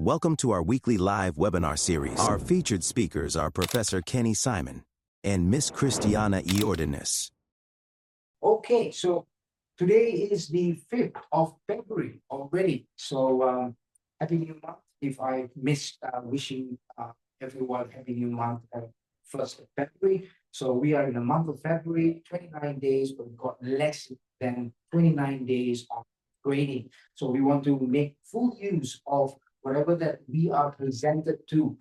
Welcome to our weekly live webinar series. Our featured speakers are Professor Kenny Simon and Miss Christiana Iordanous. Okay, so today is the 5th of February already. So happy new month. If I missed wishing everyone happy new month 1st of February. So we are in the month of February, 29 days, but we've got less than 29 days of trading. So we want to make full use of whatever that we are presented to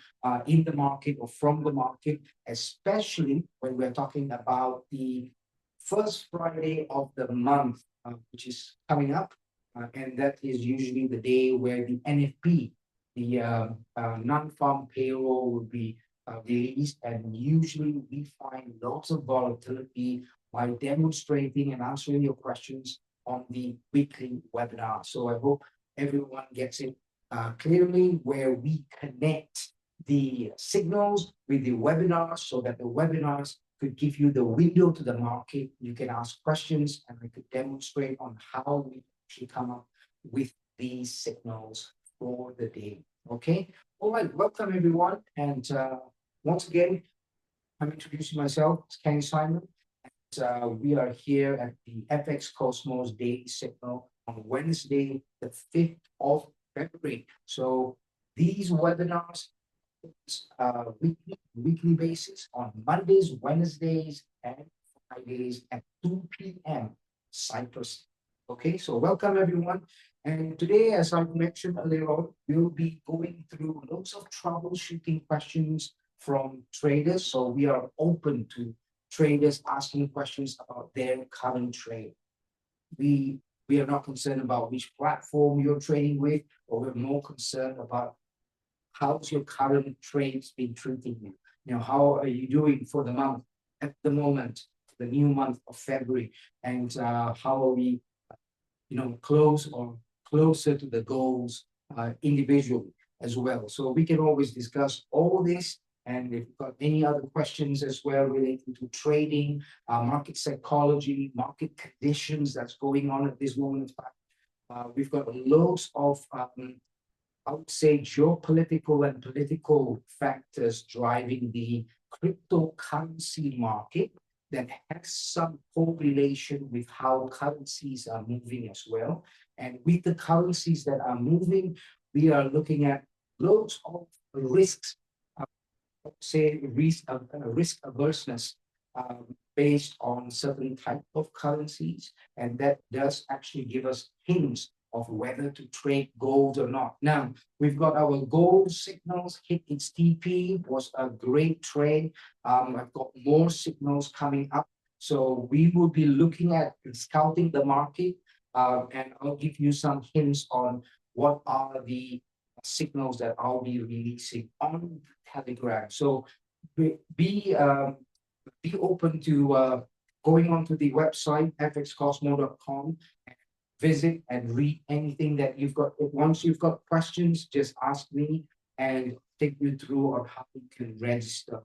in the market or from the market, especially when we're talking about the first Friday of the month, which is coming up. And that is usually the day where the NFP, the non-farm payroll, will be released. And usually we find lots of volatility by demonstrating and answering your questions on the weekly webinar. So I hope everyone gets it clearly, where we connect the signals with the webinars so that the webinars could give you the window to the market. You can ask questions and we could demonstrate on how we actually come up with these signals for the day. Okay. All right. Welcome everyone. And once again, I'm introducing myself, it's Kenny Simon. And we are here at the FX Cosmos Daily Signal on Wednesday, the 5th of February. So these webinars weekly basis on Mondays, Wednesdays, and Fridays at 2 p.m. Cyprus. Okay, so welcome everyone. And today, as I mentioned earlier on, we'll be going through lots of troubleshooting questions from traders. So we are open to traders asking questions about their current trade. We are not concerned about which platform you're trading with, or we're more concerned about how's your current trades been treating you. You know, how are you doing for the month at the moment, the new month of February, and how are we, close or closer to the goals individually as well. So we can always discuss all this. And if you've got any other questions as well relating to trading, market psychology, market conditions that's going on at this moment in time, we've got loads of, I would say, geopolitical and political factors driving the cryptocurrency market that has some correlation with how currencies are moving as well. And with the currencies that are moving, we are looking at loads of risks. Say risk averseness based on certain type of currencies, and that does actually give us hints of whether to trade gold or not. Now we've got our gold signals hit its TP, was a great trade. I've got more signals coming up, so we will be looking at scouting the market, and I'll give you some hints on what are the signals that I'll be releasing on Telegram. So be open to going onto the website fxcosmo.com, and visit and read anything that you've got. Once you've got questions, just ask me and take you through on how you can register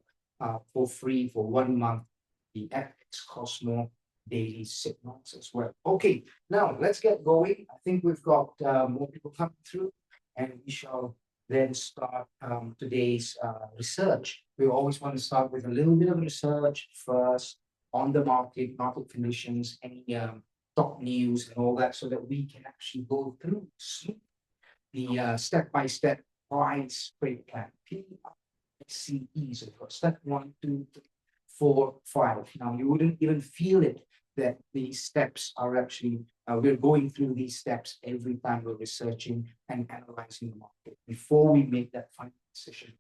for free for 1 month the FX Cosmo daily signals as well. Okay, now let's get going. I think we've got more people coming through, and we shall then start today's research. We always want to start with a little bit of research first on the market conditions, any top news and all that, so that we can actually go through the step-by-step P.R.I.C.E Trade Plan, P.R.I.C.E. So for step 1, 2, 3, 4, 5. Now you wouldn't even feel it that these steps are actually, we're going through these steps every time we're researching and analyzing the market before we make that final decision.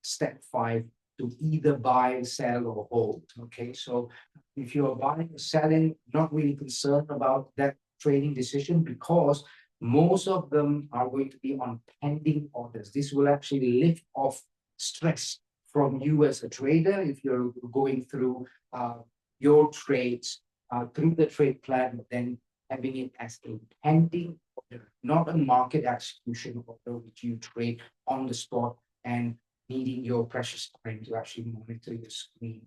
Step 5, to either buy, sell, or hold. Okay, so if you're buying or selling, not really concerned about that trading decision, because most of them are going to be on pending orders. This will actually lift off stress from you as a trader if you're going through your trades through the trade plan, then having it as a pending order, not a market execution order which you trade on the spot and needing your precious time to actually monitor your screen.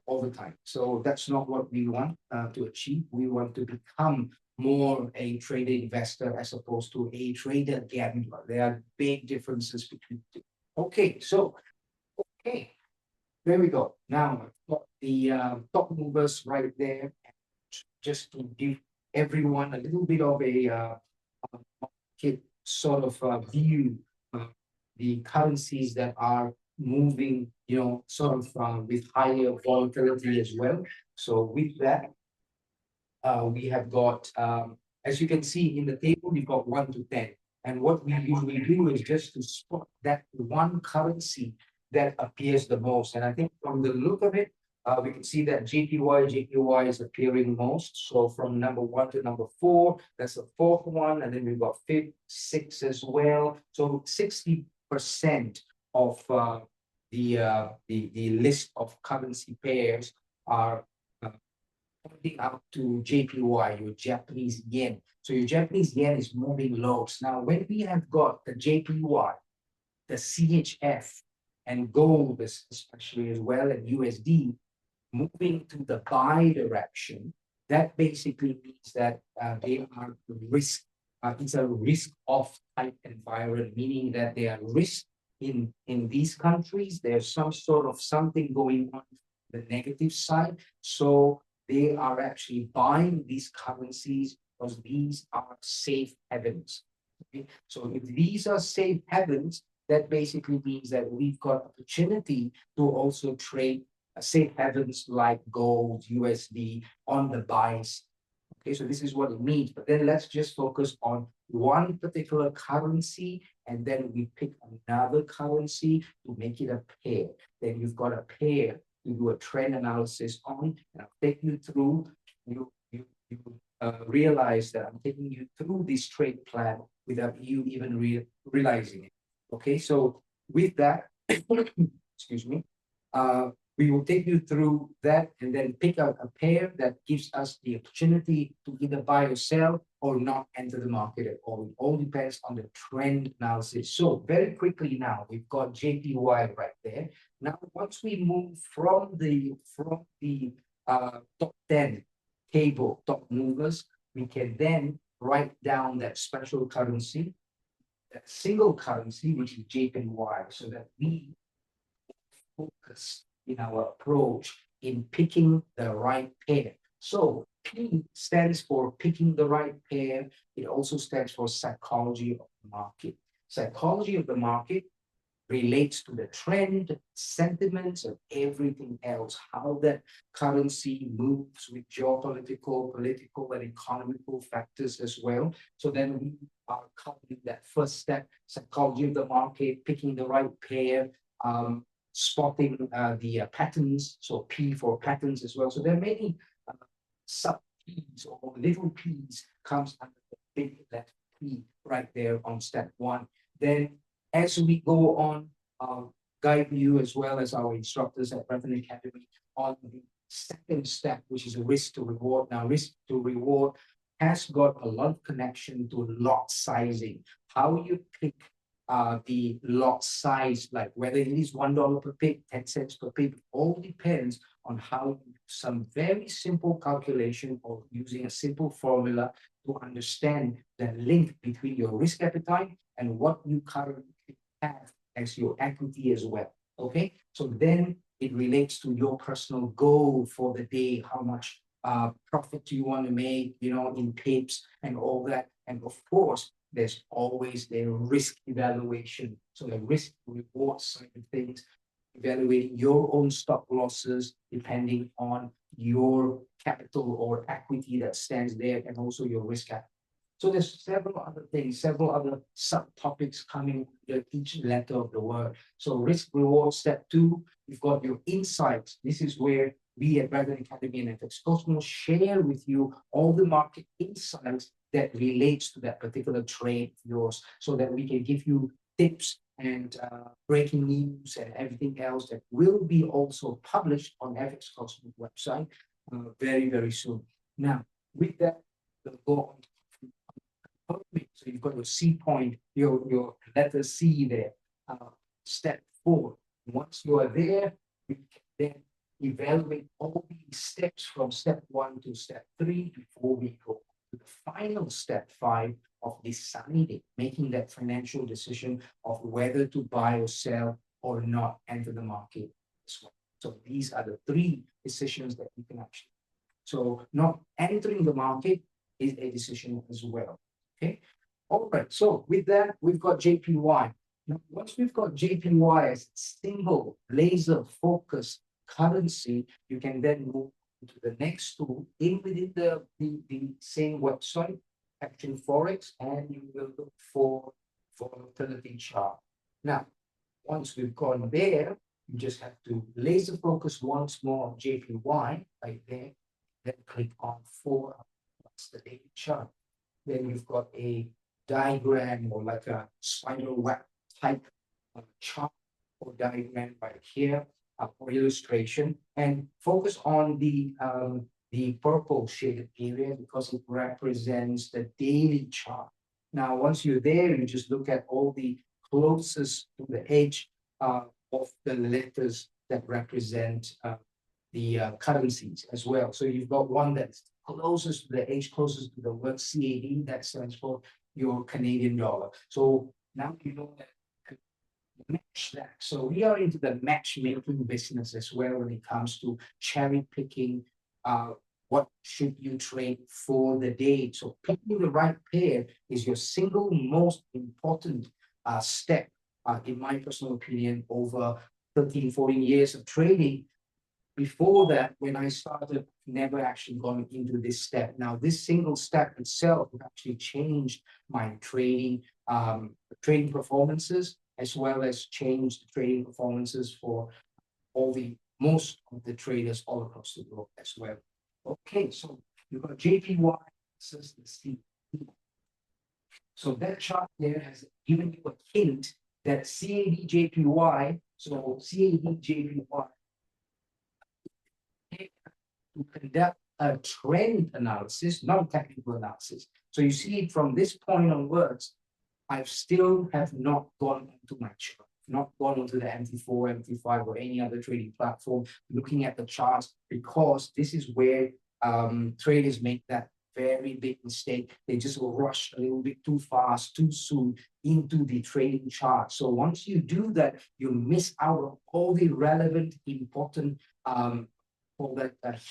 all the time. So that's not what we want to achieve. We want to become more a trader investor as opposed to a trader gambler. There are big differences between the two. Okay, so okay, there we go. Now I've got the top movers right there, just to give everyone a little bit of a market sort of view of the currencies that are moving, sort of with higher volatility as well. So with that, we have got, as you can see in the table, we've got 1 to 10. And what we usually do is just to spot that one currency that appears the most. And I think from the look of it, we can see that JPY is appearing most. So from number 1 to number 4, that's the fourth one. And then we've got 5th, 6th as well. So 60% of the list of currency pairs are pointing out to JPY, your Japanese yen. So your Japanese yen is moving low. Now, when we have got the JPY, the CHF, and gold especially as well, and USD moving to the buy direction, that basically means that they are risk. It's a risk-off type environment, meaning that they are risk in these countries. There's some sort of something going on the negative side. So they are actually buying these currencies because these are safe havens. Okay? So if these are safe havens, that basically means that we've got opportunity to also trade safe havens like gold, USD on the buys. Okay, so this is what it means. But then let's just focus on one particular currency, and then we pick another currency to make it a pair. Then you've got a pair to do a trend analysis on, and I'll take you through. You realize that I'm taking you through this trade plan without you even realizing it. Okay, so with that, excuse me, we will take you through that and then pick out a pair that gives us the opportunity to either buy or sell or not enter the market at all. It all depends on the trend analysis. So very quickly now, we've got JPY right there. Now, once we move from the top 10 table, top movers, we can then write down that special currency, that single currency, which is JPY, so that we focus in our approach in picking the right pair. So P stands for picking the right pair. It also stands for psychology of the market. Psychology of the market relates to the trend, sentiments, and everything else, how that currency moves with geopolitical, political, and economical factors as well. So then we are covering that first step, psychology of the market, picking the right pair, spotting the patterns, so P for patterns as well. So there are many sub P's or little P's comes under the big letter P right there on step 1. Then as we go on, guide you as well as our instructors at Bretton Academy on the second step, which is a risk to reward. Now, risk to reward has got a lot of connection to lot sizing. How you pick the lot size, like whether it is $1 per pip, 10 cents per pip, all depends on how you do some very simple calculation or using a simple formula to understand the link between your risk appetite and what you currently have as your equity as well. Okay, so then it relates to your personal goal for the day, how much profit do you want to make, in pips and all that. And of course, there's always the risk evaluation. So the risk reward side of things, evaluating your own stop losses depending on your capital or equity that stands there, and also your risk capital. So there's several other things, several other subtopics coming with each letter of the word. So risk reward step 2, you've got your insights. This is where we at Bretton Academy and FX COSMO share with you all the market insights that relates to that particular trade of yours, so that we can give you tips and breaking news and everything else that will be also published on FX COSMO website very, very soon. Now, with that, we'll go on. So you've got your C point, your letter C there. Step 4. Once you are there, we can then evaluate all these steps from step 1 to step 3 before we go to the final step 5 of deciding, making that financial decision of whether to buy or sell or not enter the market as well. So these are the 3 decisions that you can actually. So not entering the market is a decision as well. Okay. All right. So with that, we've got JPY. Now, once we've got JPY as a single laser focused currency, you can then move to the next tool within the same website, Action Forex, and you will look for volatility chart. Now, once we've gone there, you just have to laser focus once more on JPY right there, then click on 4, that's the daily chart. Then you've got a diagram or like a spiral web type of chart or diagram right here for illustration, and focus on the purple shaded area because it represents the daily chart. Now, once you're there, you just look at all the closest to the edge of the letters that represent the currencies as well. So you've got one that's closest to the edge, closest to the word CAD, that stands for your Canadian dollar. So now you know that match that. So we are into the matchmaking business as well when it comes to cherry picking. What should you trade for the day? So picking the right pair is your single most important step, in my personal opinion, over 13, 14 years of trading. Before that, when I started, never actually gone into this step. Now, this single step itself actually changed my trading performances, as well as changed trading performances for most of the traders all across the globe as well. Okay, so you've got JPY versus the C. So that chart there has given you a hint that CAD JPY, so CAD JPY, to conduct a trend analysis, not technical analysis. So you see from this point onwards, I still have not gone into my chart, not gone into the MT4, MT5, or any other trading platform, looking at the charts, because this is where traders make that very big mistake. They just will rush a little bit too fast, too soon into the trading chart. So once you do that, you miss out on all the relevant, important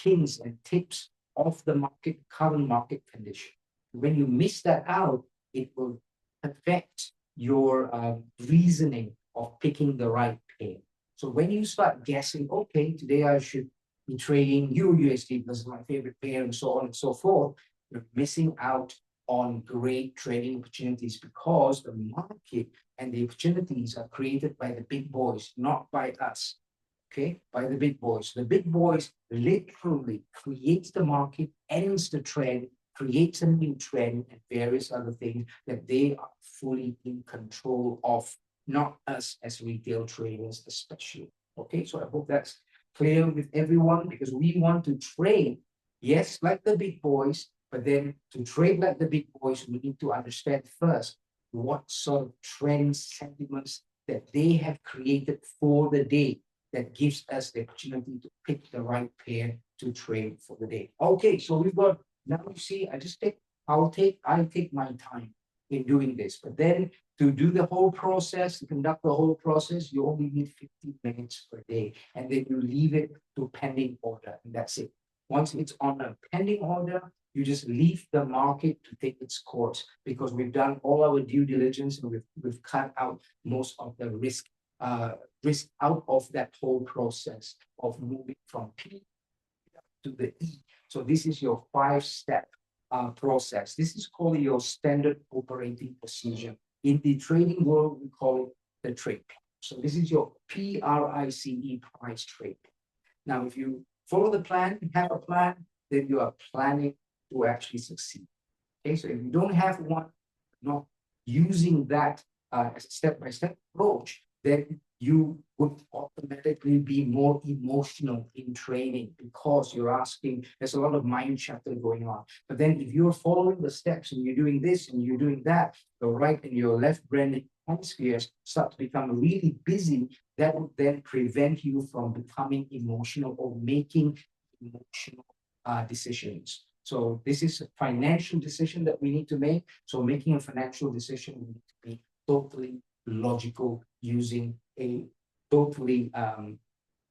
hints and tips of the market, current market condition. When you miss that out, it will affect your reasoning of picking the right pair. So when you start guessing, okay, today I should be trading EURUSD because it's my favorite pair, and so on and so forth, you're missing out on great trading opportunities, because the market and the opportunities are created by the big boys, not by us. Okay, by the big boys. The big boys literally creates the market, ends the trend, creates a new trend, and various other things that they are fully in control of, not us as retail traders especially. Okay, so I hope that's clear with everyone, because we want to trade, yes, like the big boys, but then to trade like the big boys, we need to understand first what sort of trends, sentiments that they have created for the day, that gives us the opportunity to pick the right pair to trade for the day. Okay, so we've got, now you see, I take my time in doing this, but then to do the whole process, to conduct the whole process, you only need 15 minutes per day, and then you leave it to pending order, and that's it. Once it's on a pending order, you just leave the market to take its course, because we've done all our due diligence and we've cut out most of the risk out of that whole process of moving from P to the E. So this is your 5-step process. This is called your standard operating procedure. In the trading world, we call it the trade plan. So this is your P.R.I.C.E price trade plan. Now, if you follow the plan, you have a plan, then you are planning to actually succeed. Okay, so if you don't have one, not using that as a step-by-step approach, then you would automatically be more emotional in trading, because you're asking, there's a lot of mind chatter going on. But then if you're following the steps and you're doing this and you're doing that, your right and your left brain hemispheres start to become really busy that would then prevent you from becoming emotional or making emotional decisions. So this is a financial decision that we need to make. So making a financial decision, we need to be totally logical, using a totally, I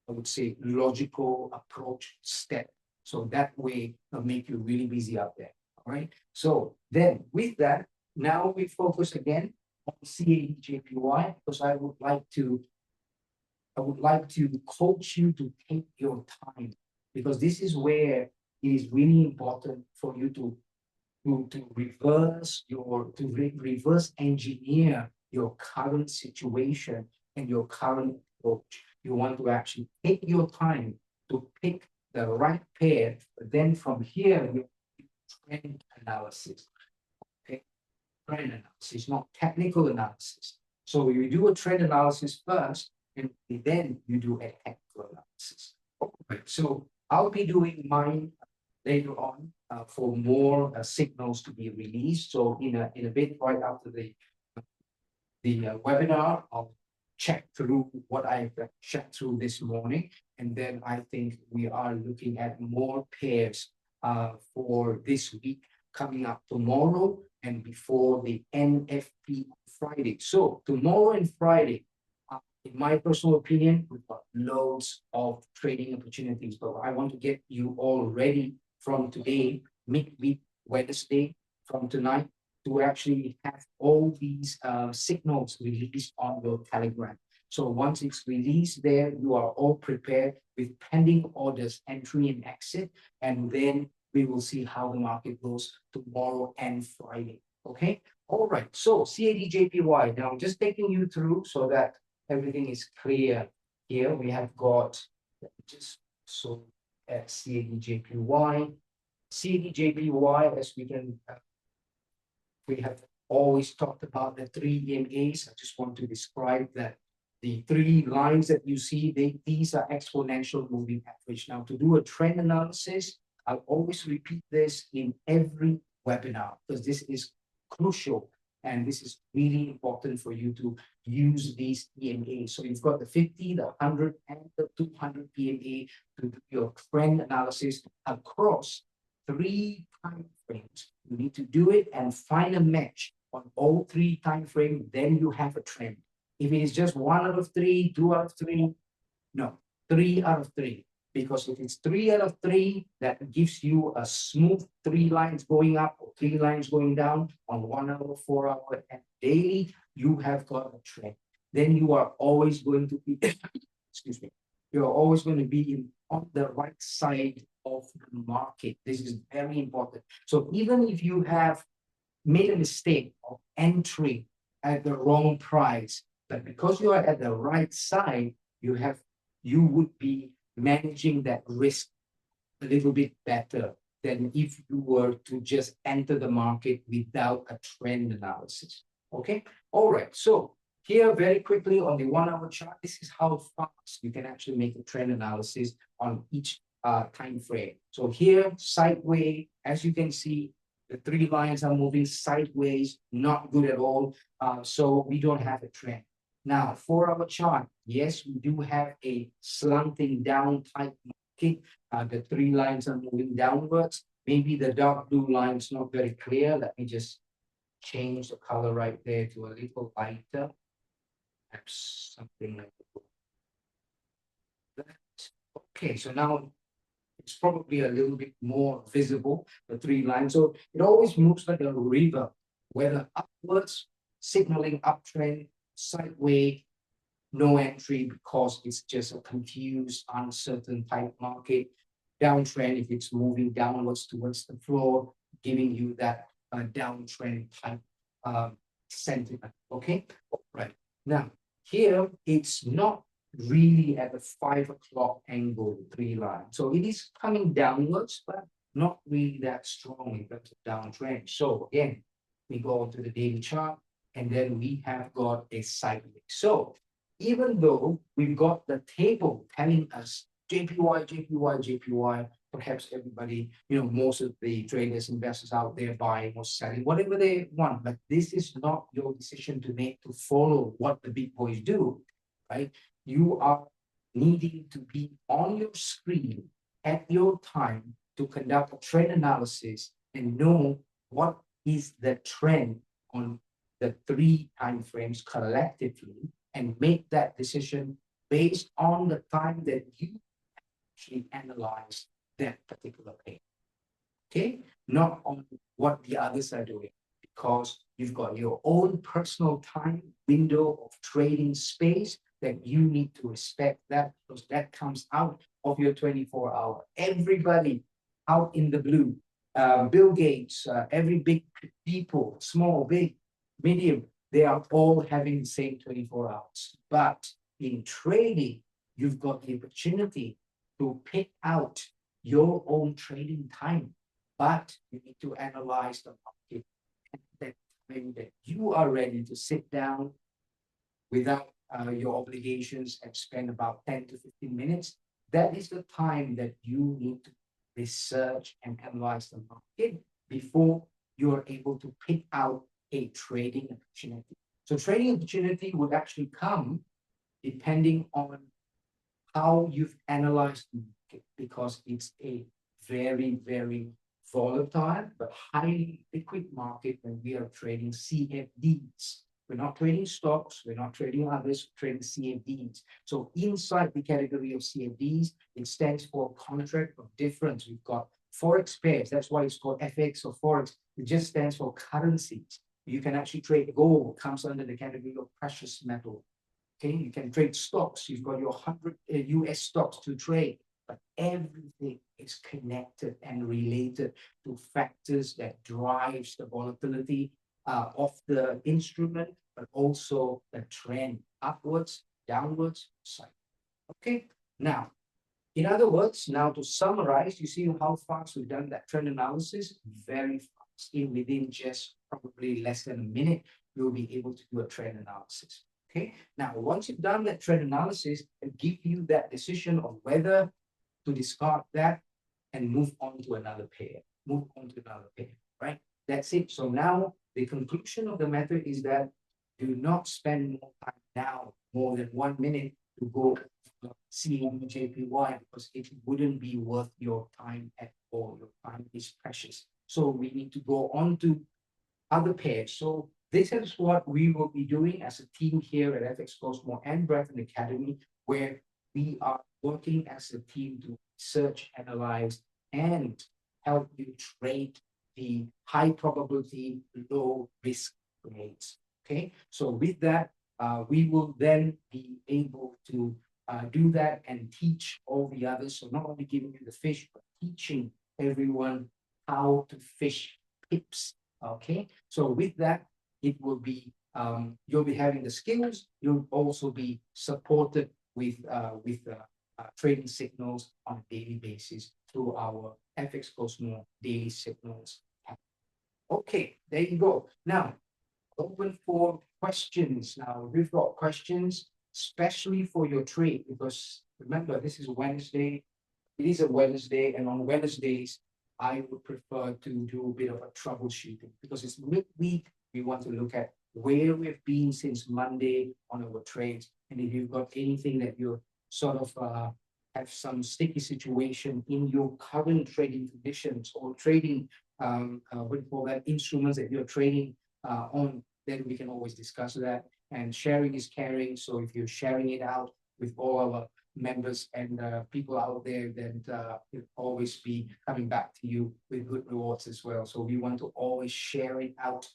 would say, logical approach step. So that way it'll make you really busy out there. All right. So then with that, now we focus again on CAD-JPY, because I would like to coach you to take your time, because this is where it is really important for you to reverse engineer your current situation and your current approach. You want to actually take your time to pick the right pair, but then from here you trend analysis. Okay, trend analysis, not technical analysis. So you do a trend analysis first, and then you do a technical analysis. Right. So I'll be doing mine later on for more signals to be released. So in a bit, right after the webinar, I'll check through what I've checked through this morning, and then I think we are looking at more pairs for this week coming up tomorrow and before the NFP Friday. So tomorrow and Friday, in my personal opinion, we've got loads of trading opportunities, but I want to get you all ready from today, midweek Wednesday, from tonight, to actually have all these signals released on your Telegram. So once it's released there, you are all prepared with pending orders, entry and exit, and then we will see how the market goes tomorrow and Friday. Okay. All right. So CAD-JPY. Now I'm just taking you through so that everything is clear. Here we have got just so at CAD-JPY. CAD-JPY, as we have always talked about the three EMAs. I just want to describe that the three lines that you see, these are exponential moving average. Now, to do a trend analysis, I'll always repeat this in every webinar because this is crucial and this is really important for you to use these EMAs. So you've got the 50, the 100, and the 200 EMA to do your trend analysis across 3 time frames. You need to do it and find a match on all 3 time frames, then you have a trend. If it is just 1 out of 3, 2 out of 3, no, 3 out of 3. Because if it's 3 out of 3, that gives you a smooth 3 lines going up or 3 lines going down on 1 hour, 4 hour, and daily, you have got a trend. Then you are always going to be, excuse me, you're always going to be on the right side of the market. This is very important. So even if you have made a mistake of entering at the wrong price, but because you are at the right side, you would be managing that risk a little bit better than if you were to just enter the market without a trend analysis. Okay. All right. So here, very quickly on the 1 hour chart, this is how fast you can actually make a trend analysis on each time frame. So here, sideways, as you can see, the 3 lines are moving sideways, not good at all. So we don't have a trend. Now, 4 hour chart, yes, we do have a slanting down type market. The 3 lines are moving downwards. Maybe the dark blue line is not very clear. Let me just change the color right there to a little lighter. Perhaps something like that. Okay, so now it's probably a little bit more visible, the 3 lines. So it always moves like a river, whether upwards, signaling uptrend, sideways, no entry because it's just a confused, uncertain type market. Downtrend if it's moving downwards towards the floor, giving you that downtrend type sentiment. Okay, right. Now here it's not really at the 5 o'clock angle, 3 line. So it is coming downwards, but not really that strong in terms of downtrend. So again, we go to the daily chart, and then we have got a sideways. So even though we've got the table telling us JPY, JPY, JPY, perhaps everybody, most of the traders, investors out there buying or selling, whatever they want, but this is not your decision to make to follow what the big boys do, right? you are needing to be on your screen at your time to conduct a trend analysis and know what is the trend on the 3 time frames collectively and make that decision based on the time that you actually analyze that particular pair. Okay, not on what the others are doing, because you've got your own personal time window of trading space that you need to respect that, because that comes out of your 24-hour. Everybody out in the blue, Bill Gates, every big people, small, big, medium, they are all having the same 24 hours. But in trading, you've got the opportunity to pick out your own trading time, but you need to analyze the market at that time that you are ready to sit down without your obligations and spend about 10 to 15 minutes. That is the time that you need to research and analyze the market before you are able to pick out a trading opportunity. So trading opportunity would actually come depending on how you've analyzed the market, because it's a very, very volatile but highly liquid market when we are trading CFDs. We're not trading stocks, we're not trading others, we're trading CFDs. So inside the category of CFDs, it stands for contract of difference. We've got Forex pairs, that's why it's called FX or Forex. It just stands for currencies. You can actually trade gold, comes under the category of precious metal. Okay, you can trade stocks. You've got your 100 US stocks to trade, but everything is connected and related to factors that drives the volatility of the instrument, but also the trend upwards, downwards, side. Okay, now, in other words, now to summarize, you see how fast we've done that trend analysis? Very fast. Within just probably less than a minute, you'll be able to do a trend analysis. Okay, now once you've done that trend analysis, it gives you that decision of whether to discard that and move on to another pair, right? That's it. So now the conclusion of the method is that do not spend more time now, more than 1 minute to go CME JPY, because it wouldn't be worth your time at all. Your time is precious. So we need to go on to other pairs. So this is what we will be doing as a team here at FX COSMO and Bretton Academy, where we are working as a team to search, analyze, and help you trade the high probability, low risk trades. Okay, so with that, we will then be able to do that and teach all the others. So not only giving you the fish, but teaching everyone how to fish pips. Okay, so with that, it will be you'll be having the skills. You'll also be supported with trading signals on a daily basis through our FX COSMO daily signals. Okay, there you go. Now, open for questions. Now, we've got questions, especially for your trade, because remember, this is Wednesday. It is a Wednesday, and on Wednesdays, I would prefer to do a bit of a troubleshooting, because it's midweek. We want to look at where we've been since Monday on our trades. And if you've got anything that you're sort of have some sticky situation in your current trading conditions or trading, what do you call that, instruments that you're trading on, then we can always discuss that. And sharing is caring. So if you're sharing it out with all our members and people out there, then it'll always be coming back to you with good rewards as well. So we want to always share it out,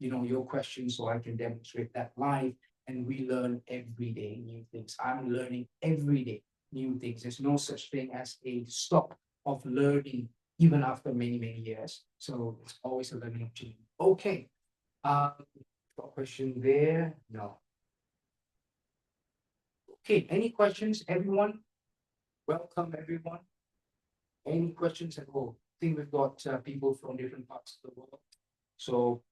your questions, so I can demonstrate that live. And we learn every day new things. I'm learning every day new things. There's no such thing as a stop of learning, even after many, many years. So it's always a learning opportunity. Okay. Got a question there? No. Okay, any questions, everyone? Welcome, everyone. Any questions at all? I think we've got people from different parts of the world. So,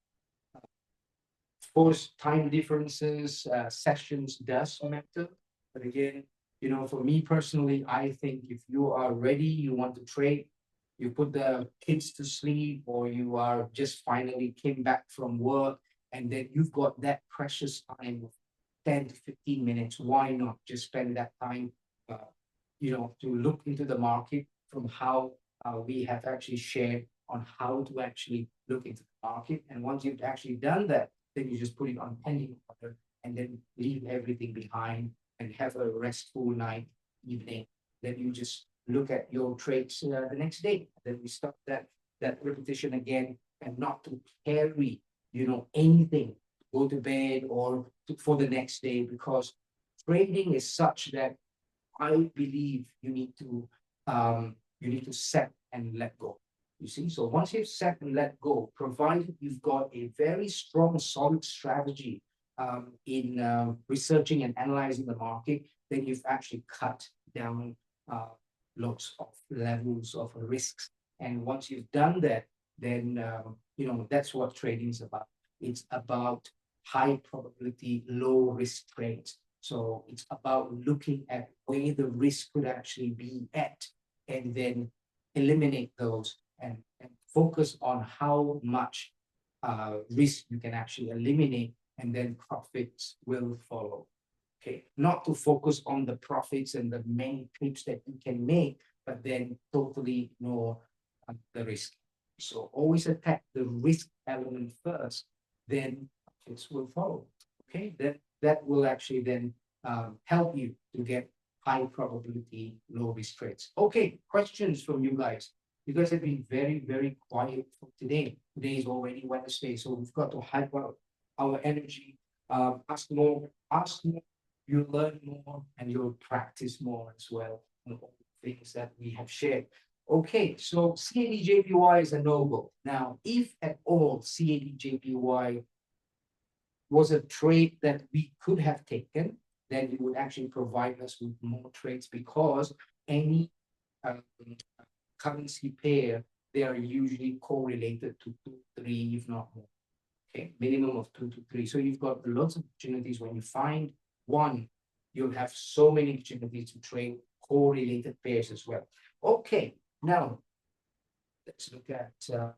of course, time differences, sessions does matter. But again, for me personally, I think if you are ready, you want to trade, you put the kids to sleep, or you are just finally came back from work, and then you've got that precious time 10 to 15 minutes, why not just spend that time, to look into the market from how we have actually shared on how to actually look into the market. And once you've actually done that, then you just put it on pending order and then leave everything behind and have a restful night, evening. Then you just look at your trades the next day. Then we start that repetition again, and not to carry, anything, go to bed or for the next day, because trading is such that I believe you need to set and let go. You see, so once you've set and let go, provided you've got a very strong, solid strategy in researching and analyzing the market, then you've actually cut down lots of levels of risks. And once you've done that, then that's what trading is about. It's about high probability, low risk trades. So it's about looking at where the risk could actually be at, and then eliminate those and focus on how much risk you can actually eliminate, and then profits will follow. Okay, not to focus on the profits and the many trips that you can make, but then totally ignore the risk. So always attack the risk element first, then profits will follow. Okay, that will actually then help you to get high probability, low risk trades. Okay, questions from you guys. You guys have been very, very quiet for today. Today is already Wednesday, so we've got to hype up our energy. Ask more, you learn more, and you'll practice more as well on all the things that we have shared. Okay, so CADJPY is a no-go. Now, if at all CADJPY was a trade that we could have taken, then it would actually provide us with more trades, because any currency pair, they are usually correlated to 2, 3, if not more. Okay, minimum of 2 to 3. So you've got lots of opportunities. When you find one, you'll have so many opportunities to trade correlated pairs as well. Okay, now let's look at the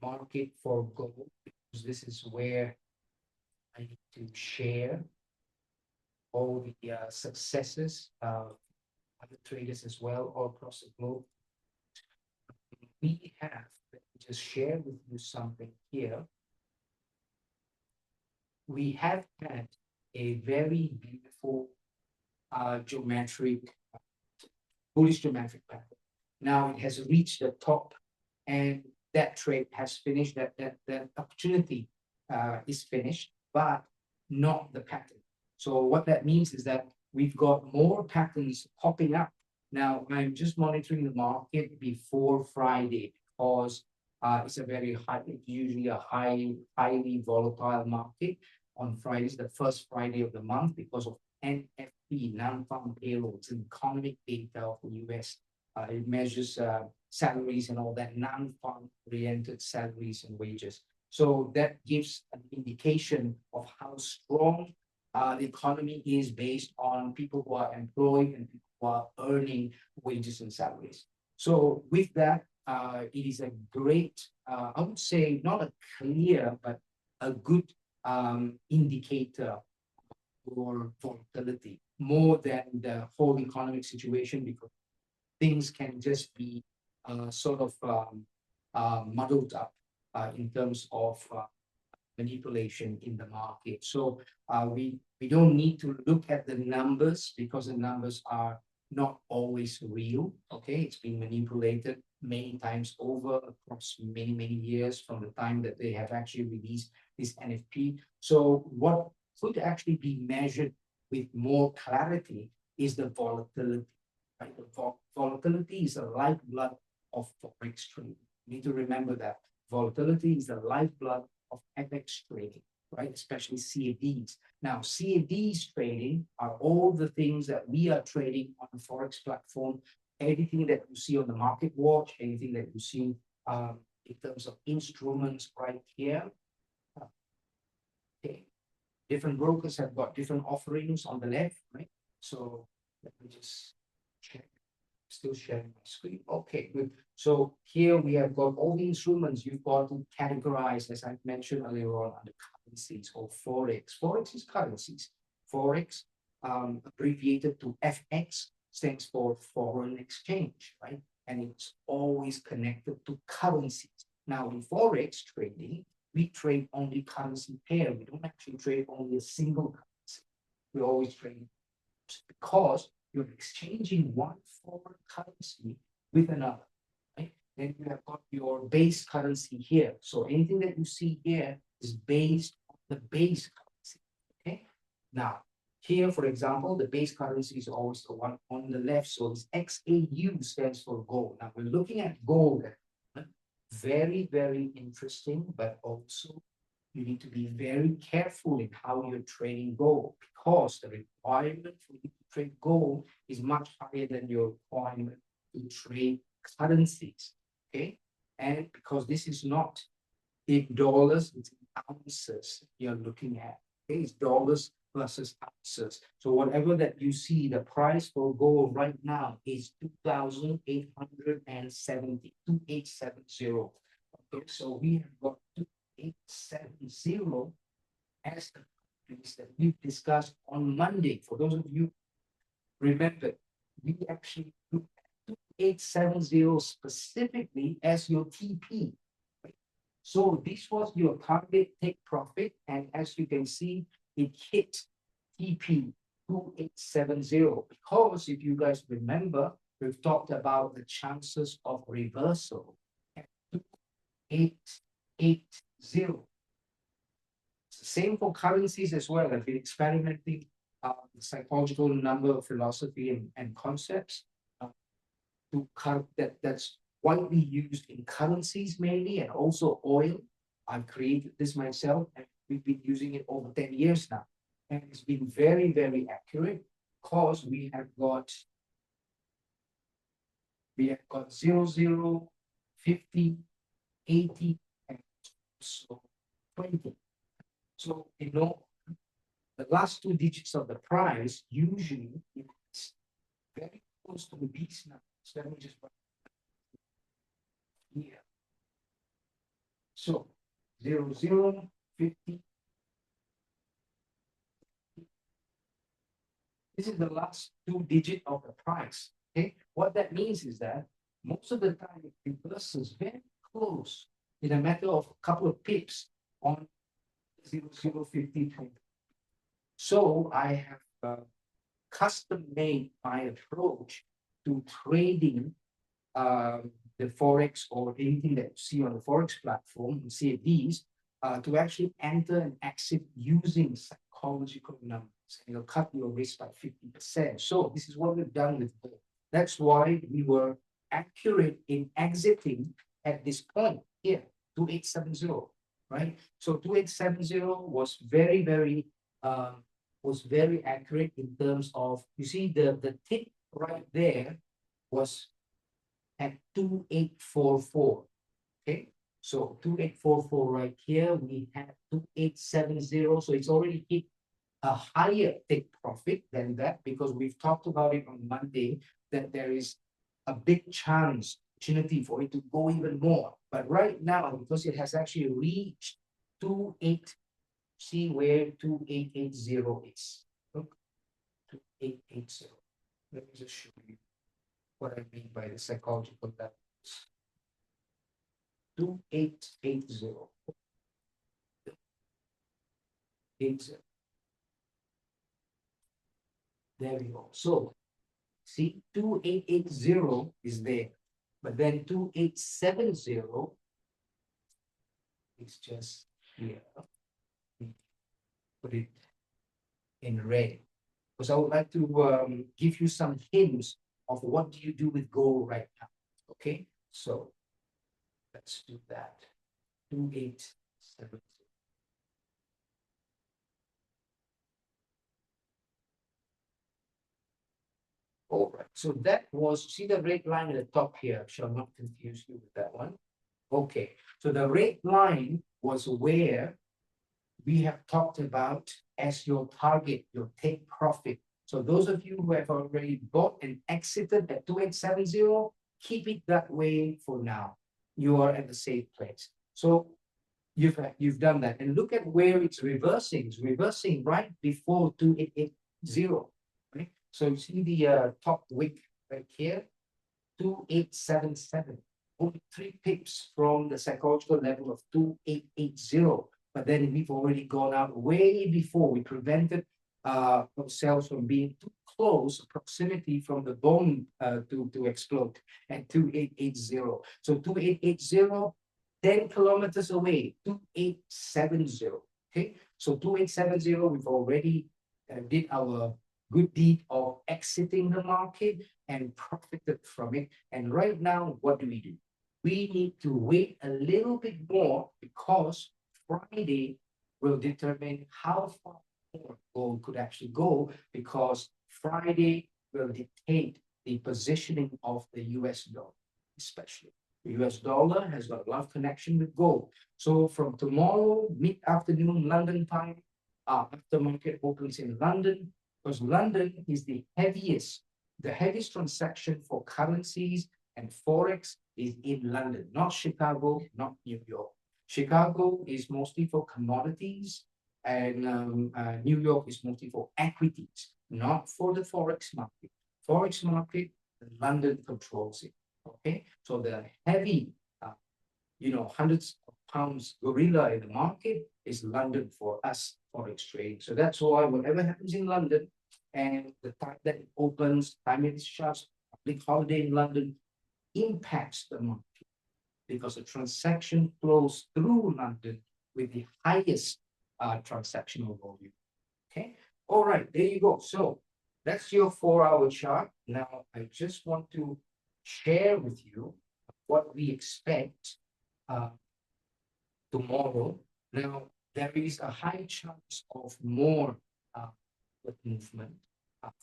market for gold, because this is where I need to share all the successes of other traders as well all across the globe. We have, let me just share with you something here. We have had a very beautiful bullish geometric pattern. Now it has reached the top, and that trade has finished. That opportunity is finished, but not the pattern. So what that means is that we've got more patterns popping up. Now I'm just monitoring the market before Friday, because it's a very high, usually a highly volatile market on Fridays, the first Friday of the month, because of NFP, non-farm payrolls, and economic data of the US. It measures salaries and all that, non-farm oriented salaries and wages. So that gives an indication of how strong the economy is, based on people who are employed and people who are earning wages and salaries. So with that, it is a great, I would say not a clear, but a good indicator for volatility, more than the whole economic situation, because things can just be sort of muddled up in terms of manipulation in the market. So we don't need to look at the numbers, because the numbers are not always real. Okay, it's been manipulated many times over across many, many years from the time that they have actually released this NFP. So what could actually be measured with more clarity is the volatility. Right? The volatility is the lifeblood of Forex trading. You need to remember that volatility is the lifeblood of FX trading, right? Especially CFDs. Now, CFDs trading are all the things that we are trading on the Forex platform. Anything that you see on the market watch, anything that you see in terms of instruments right here. Okay. Different brokers have got different offerings on the left, right? So let me just check. Still sharing my screen. Okay, good. So here we have got all the instruments you've got to categorize, as I mentioned earlier on, under currencies or Forex. Forex is currencies. Forex, abbreviated to FX, stands for foreign exchange, right? And it's always connected to currencies. Now, in Forex trading, we trade only currency pair. We don't actually trade only a single currency. We always trade because you're exchanging one foreign currency with another, right? Then you have got your base currency here. So anything that you see here is based on the base currency, okay? Now, here, for example, the base currency is always the one on the left. So this XAU stands for gold. Now, we're looking at gold. Very, very interesting, but also you need to be very careful in how you're trading gold because the requirement for you to trade gold is much higher than your requirement to trade currencies. Okay. And because this is not in dollars, it's in ounces you're looking at. Okay, it's dollars versus ounces. So whatever that you see, the price for gold right now is 2,870, 2,870. Okay, so we have got 2,870 as the price that we discussed on Monday. For those of you remember, we actually looked at 2,870 specifically as your TP. So this was your target take profit, and as you can see, it hit TP 2,870 because if you guys remember, we've talked about the chances of reversal at 2,880. It's the same for currencies as well. I've been experimenting the psychological number philosophy and concepts that's widely used in currencies mainly, and also oil. I've created this myself, and we've been using it over 10 years now. And it's been very, very accurate because we have got 0, 50, 80, and also 20. So, the last two digits of the price usually is very close to these numbers. So let me just write here. So 0, 0, 50. This is the last two digits of the price. Okay, what that means is that most of the time it reverses very close in a matter of a couple of pips on 0, 0, 50, 20. So I have custom made my approach to trading the Forex or anything that you see on the Forex platform, CFDs, to actually enter and exit using psychological numbers. And it'll cut your risk by 50%. So this is what we've done with gold. That's why we were accurate in exiting at this point here, 2,870, right? So 2,870 was very, very accurate in terms of, you see the tick right there was at 2,844. Okay, so 2,844 right here, we have 2,870. So it's already hit a higher take profit than that because we've talked about it on Monday that there is a big chance, opportunity for it to go even more. But right now, because it has actually reached 2,8, see where 2,880 is. Look, 2,880. Let me just show you what I mean by the psychological levels. 2,880. 80. There we go. So see, 2,880 is there, but then 2,870 is just here. Put it in red because I would like to give you some hints of what do you do with gold right now. Okay, so let's do that. 2,870. All right, so that was, see the red line at the top here. I shall not confuse you with that one. Okay, so the red line was where we have talked about as your target, your take profit. So those of you who have already bought and exited at 2,870, keep it that way for now. You are at the safe place. So you've done that. And look at where it's reversing. It's reversing right before 2880. Right? So you see the top wick right here, 2877. Only 3 pips from the psychological level of 2880. But then we've already gone out way before. We prevented ourselves from being too close proximity from the bone to explode at 2880. So 2880, 10 kilometers away, 2870. Okay, so 2870, we've already did our good deed of exiting the market and profited from it. And right now, what do? We need to wait a little bit more because Friday will determine how far more gold could actually go, because Friday will dictate the positioning of the US dollar, especially. The US dollar has got a lot of connection with gold. So from tomorrow, mid-afternoon London time, after market opens in London, because London is the heaviest transaction for currencies and Forex is in London, not Chicago, not New York. Chicago is mostly for commodities, and New York is mostly for equities, not for the Forex market. Forex market, London controls it. Okay, so the heavy, hundreds of pounds gorilla in the market is London for us Forex trading. So that's why whatever happens in London and the time that it opens, time it shuts, public holiday in London, impacts the market because the transaction flows through London with the highest transactional volume. Okay, all right, there you go. So that's your 4-hour chart. Now I just want to share with you what we expect tomorrow. Now there is a high chance of more movement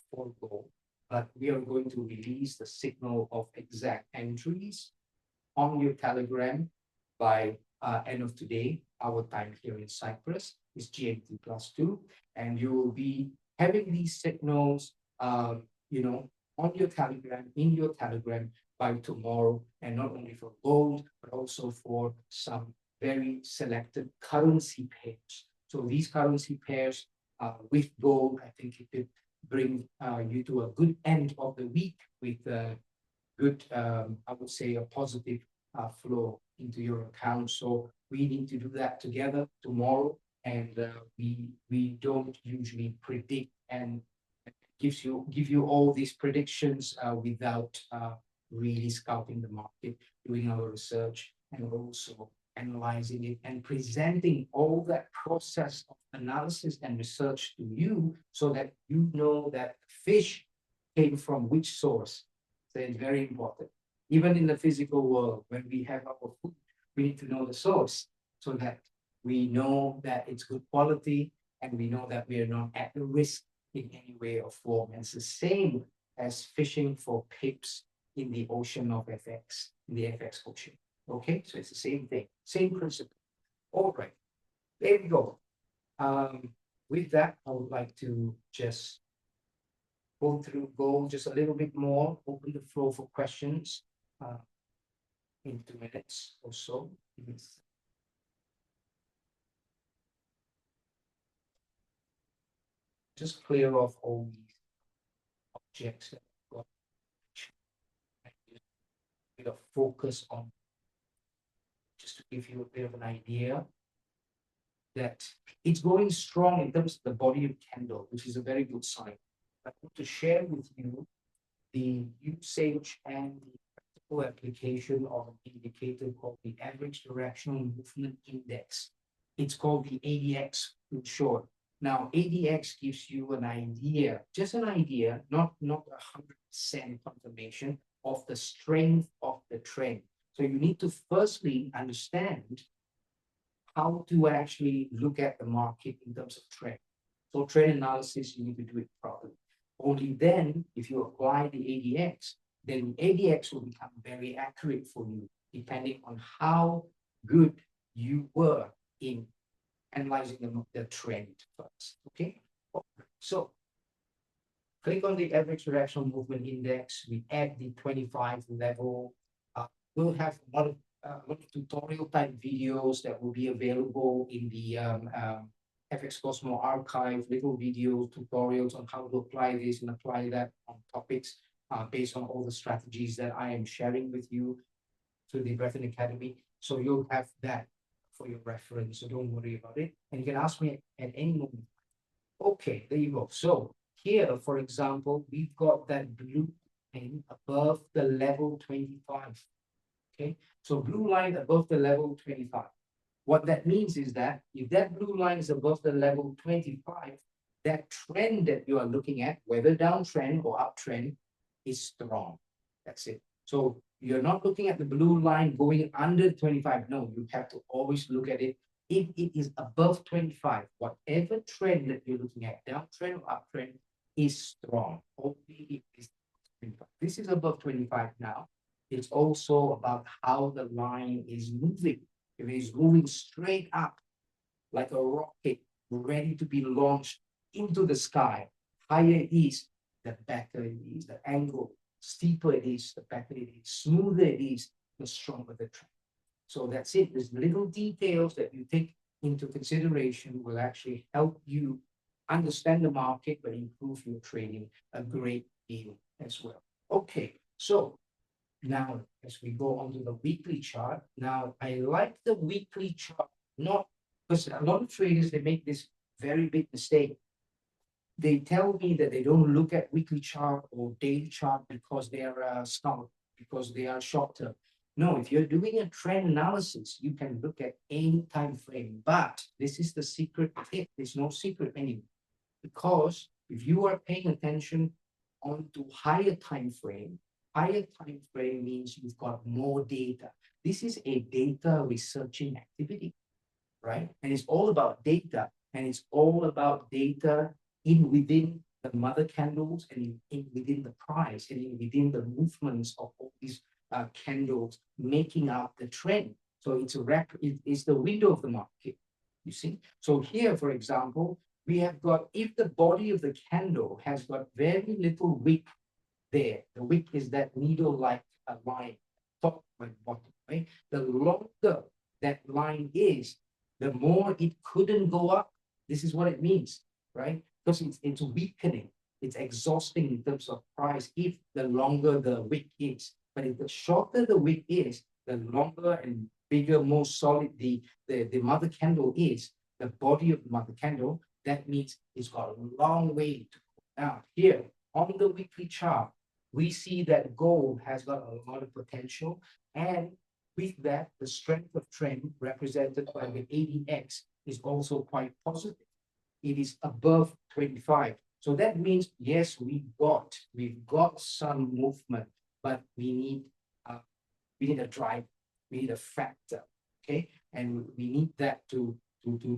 for gold, but we are going to release the signal of exact entries on your Telegram by end of today. Our time here in Cyprus is GMT +2, and you will be having these signals, on your Telegram, in your Telegram by tomorrow, and not only for gold, but also for some very selected currency pairs. So these currency pairs with gold, I think it could bring you to a good end of the week with good, I would say, a positive flow into your account. So we need to do that together tomorrow, and we don't usually predict and give you all these predictions without really scouting the market, doing our research, and also analyzing it and presenting all that process of analysis and research to you, so that you know that fish came from which source. So it's very important. Even in the physical world, when we have our food, we need to know the source so that we know that it's good quality, and we know that we are not at risk in any way or form. And it's the same as fishing for pips in the ocean of FX, in the FX ocean. Okay, so it's the same thing, same principle. All right, there we go. With that, I would like to just go through gold just a little bit more, open the floor for questions in 2 minutes or so. Just clear off all these objects that I've got, and just a bit of focus on, just to give you a bit of an idea that it's going strong in terms of the body of candle, which is a very good sign. I want to share with you the usage and the practical application of an indicator called the average directional movement index. It's called the ADX in short. Now, ADX gives you an idea, just an idea, not 100% confirmation of the strength of the trend. So you need to firstly understand how to actually look at the market in terms of trend. So trend analysis, you need to do it properly. Only then, if you apply the ADX, then the ADX will become very accurate for you, depending on how good you were in analyzing the trend first. Okay, so click on the average directional movement index. We add the 25 level. We'll have a lot of tutorial type videos that will be available in the FX Cosmo archive, little videos, tutorials on how to apply this and apply that on topics based on all the strategies that I am sharing with you through the Bretton Academy. So you'll have that for your reference. So don't worry about it. And you can ask me at any moment. Okay, there you go. So here, for example, we've got that blue line above the level 25. Okay, so blue line above the level 25. What that means is that if that blue line is above the level 25, that trend that you are looking at, whether downtrend or uptrend, is strong. That's it. So you're not looking at the blue line going under 25. No, you have to always look at it. If it is above 25, whatever trend that you're looking at, downtrend or uptrend, is strong. Only if it's 25. This is above 25 now. It's also about how the line is moving. If it is moving straight up like a rocket ready to be launched into the sky, higher it is, the better it is. The angle, steeper it is, the better it is. Smoother it is, the stronger the trend. So that's it. There's little details that you take into consideration will actually help you understand the market, but improve your trading a great deal as well. Okay, so now, as we go on to the weekly chart, now I like the weekly chart, not because a lot of traders, they make this very big mistake. They tell me that they don't look at weekly chart or daily chart because they are smart, because they are short term. No, if you're doing a trend analysis, you can look at any time frame. But this is the secret tip. There's no secret anymore. Because if you are paying attention onto higher time frame means you've got more data. This is a data researching activity, right? And it's all about data, and it's all about data within the mother candles and within the price and within the movements of all these candles making up the trend. So it's the window of the market, you see. So here, for example, we have got, if the body of the candle has got very little wick there, the wick is that needle-like line, top and bottom, right? The longer that line is, the more it couldn't go up. This is what it means, right? Because it's weakening, it's exhausting in terms of price if the longer the wick is. But if the shorter the wick is, the longer and bigger, more solid the mother candle is, the body of the mother candle, that means it's got a long way to go. Now, here on the weekly chart, we see that gold has got a lot of potential, and with that, the strength of trend represented by the ADX is also quite positive. It is above 25. So that means, yes, we've got some movement, but we need a drive, we need a factor, okay? And we need that to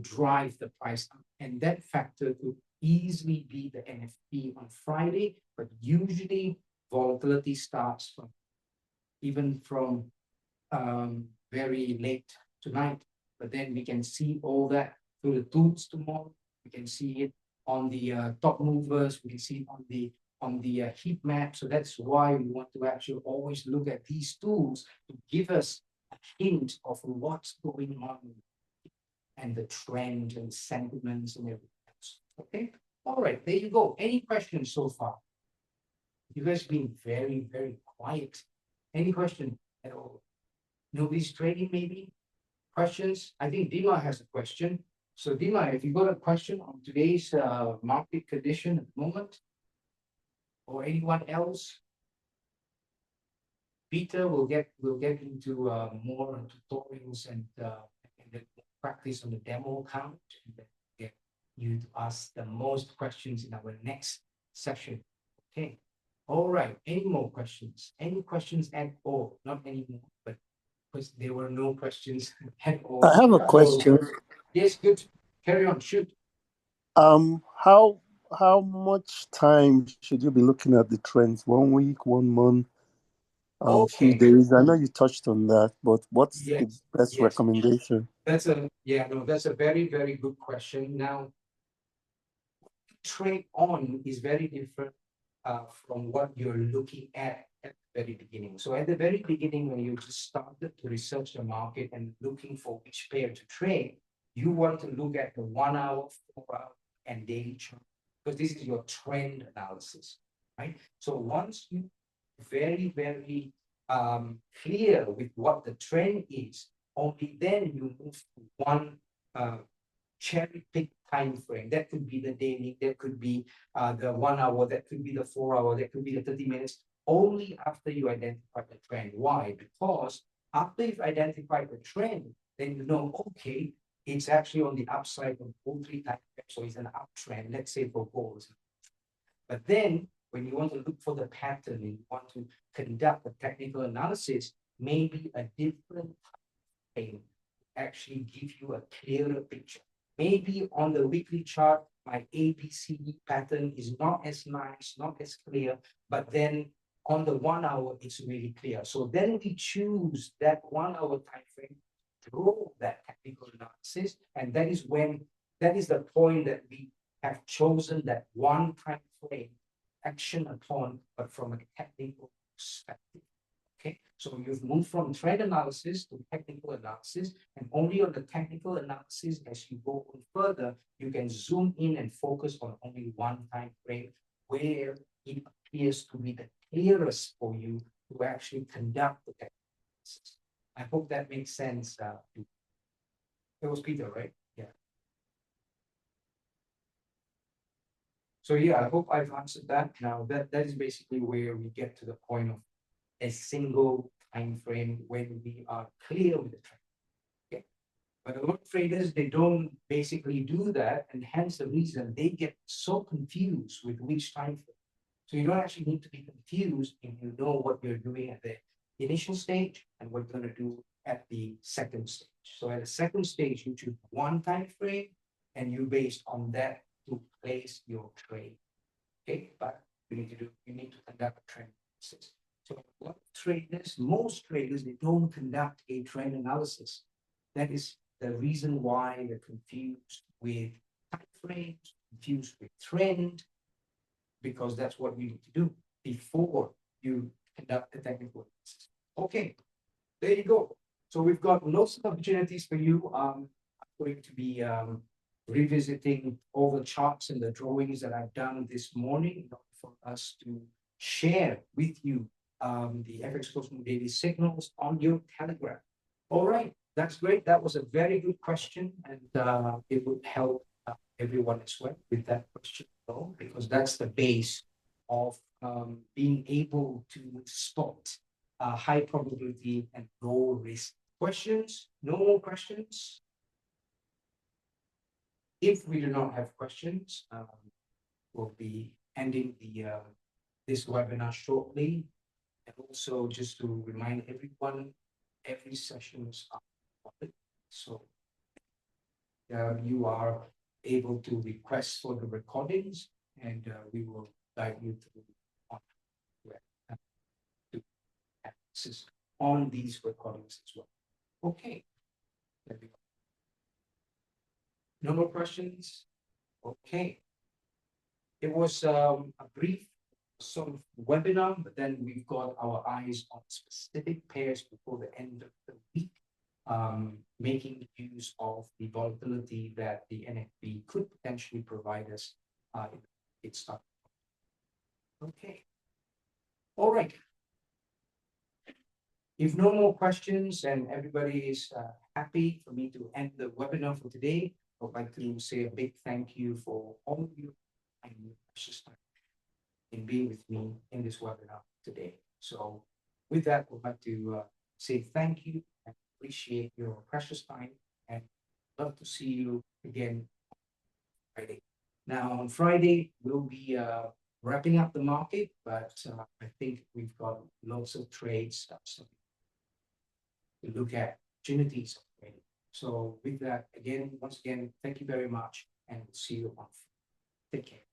drive the price up. And that factor could easily be the NFP on Friday, but usually volatility starts from very late tonight, but then we can see all that through the tools tomorrow. We can see it on the top movers. We can see it on the heat map. So that's why we want to actually always look at these tools to give us a hint of what's going on and the trend and sentiments and everything else. Okay, all right, there you go. Any questions so far? You guys been very, very quiet. Any question at all? Nobody's trading, maybe? Questions? I think Dima has a question. So Dima, if you got a question on today's market condition at the moment, or anyone else, Peter will get into more tutorials and the practice on the demo account, and then get you to ask the most questions in our next session. Okay. All right. Any more questions? Any questions at all? Not anymore, but because there were no questions at all. I have a question. Yes, good. Carry on. Shoot. How much time should you be looking at the trends? 1 week, 1 month, few days? I know you touched on that, but what's the best recommendation? That's a very, very good question. Now, trade on is very different from what you're looking at at the very beginning. So at the very beginning, when you just started to research the market and looking for which pair to trade, you want to look at the 1 hour, 4 hour, and daily chart, because this is your trend analysis, right? So once you very clear with what the trend is, only then you move to one cherry pick time frame. That could be the daily, that could be the 1 hour, that could be the 4 hour, that could be the 30 minutes, only after you identify the trend. Why? Because after you've identified the trend, then you know, okay, it's actually on the upside of all 3 time frames, so it's an uptrend, let's say for gold. But then when you want to look for the pattern and you want to conduct a technical analysis, maybe a different thing actually give you a clearer picture. Maybe on the weekly chart, my ABC pattern is not as nice, not as clear, but then on the 1 hour, it's really clear. So then we choose that 1 hour time frame, draw that technical analysis, and that is the point that we have chosen that one time frame action upon, but from a technical perspective. Okay, so you've moved from trend analysis to technical analysis, and only on the technical analysis, as you go on further, you can zoom in and focus on only one time frame where it appears to be the clearest for you to actually conduct the technical analysis. I hope that makes sense. It was Peter, right? Yeah. So yeah, I hope I've answered that. Now that is basically where we get to the point of a single time frame when we are clear with the trend. Okay. But a lot of traders, they don't basically do that, and hence the reason they get so confused with which time frame. So you don't actually need to be confused if you know what you're doing at the initial stage and what you're going to do at the second stage. So at the second stage, you choose one time frame and you based on that to place your trade. Okay, but you need to conduct a trend analysis. So a lot of traders, most traders, they don't conduct a trend analysis. That is the reason why they're confused with time frames, confused with trend, because that's what we need to do before you conduct the technical analysis. Okay, there you go. So we've got lots of opportunities for you. I'm going to be revisiting all the charts and the drawings that I've done this morning in order for us to share with you the FX COSMO daily signals on your Telegram. All right, that's great. That was a very good question, and it would help everyone as well with that question, though, because that's the base of being able to spot high probability and low risk questions. No more questions? If we do not have questions, we'll be ending this webinar shortly. And also just to remind everyone, every sessions are recorded. So you are able to request for the recordings, and we will guide you through on to access on these recordings as well. Okay. There we go. No more questions? Okay. It was a brief sort of webinar, but then we've got our eyes on specific pairs before the end of the week, making use of the volatility that the NFP could potentially provide us if it starts. Okay. All right. If no more questions and everybody is happy for me to end the webinar for today, I would like to say a big thank you for all of you and your precious time in being with me in this webinar today. So with that, I'd like to say thank you and appreciate your precious time, and love to see you again on Friday. Now on Friday, we'll be wrapping up the market, but I think we've got lots of trades to look at opportunities already. So with that, again, once again, thank you very much, and we'll see you on Friday. Take care.